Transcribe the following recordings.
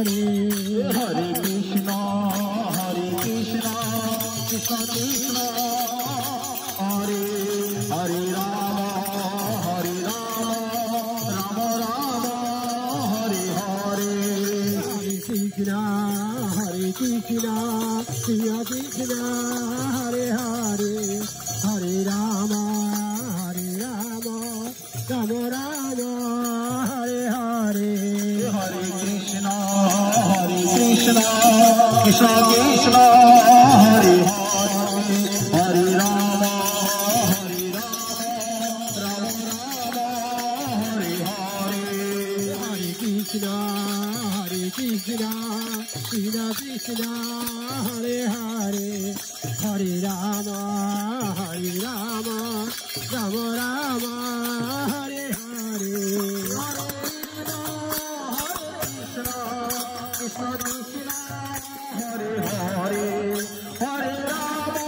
Hare Krishna, Krishna Krishna, Hare Hare Rama, Rama Rama, Hare Hare. Hare Krishna, Krishna Krishna, Hare Hare, Hare Rama, Rama Rama, Hare Hare. Hare Krishna, Krishna Krishna, Hare Hare, Hare Rama, Rama Rama, Hare Hare. Hare Krishna, Krishna Krishna, Hare Hare, Hare Rama, Rama Rama, Hare Hare. Krishna Krishna, Hare Hare, Hare Rama,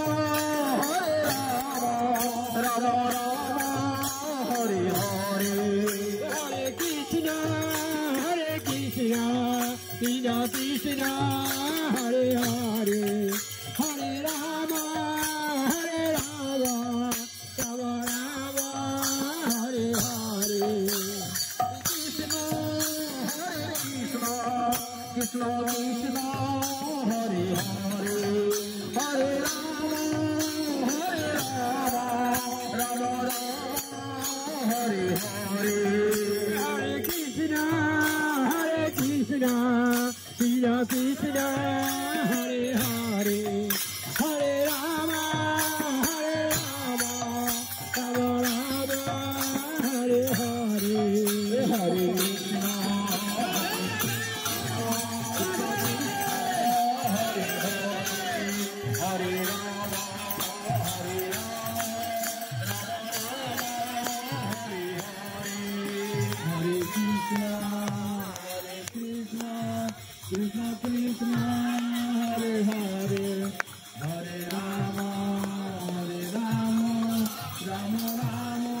Rama Rama, Hare Hare. Hare Krishna, Krishna Krishna, Hare Hare, Hare Rama, Rama Rama, Hare Hare. Krishna Krishna, Krishna Krishna, Hare Hare, Hare Rama, Rama Rama, Hare Hare. Hare Krishna, Krishna Krishna, Hare Hare, Hare Rama, Rama Rama, Hare Hare. Hare Krishna, Hare Rama, Hare Krishna, Krishna Krishna, Hare Hare, Hare Rama, Rama Rama,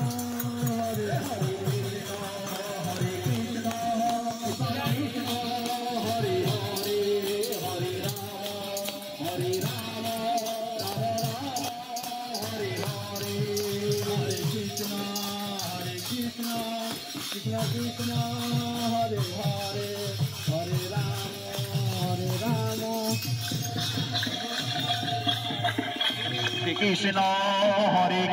Hare Hare. Hare Krishna, Krishna Krishna, Hare Hare, Hare Rama, Hare Hare. Hare Krishna, Krishna Krishna, Hare Hare, Hare Rama, Krishna, Hare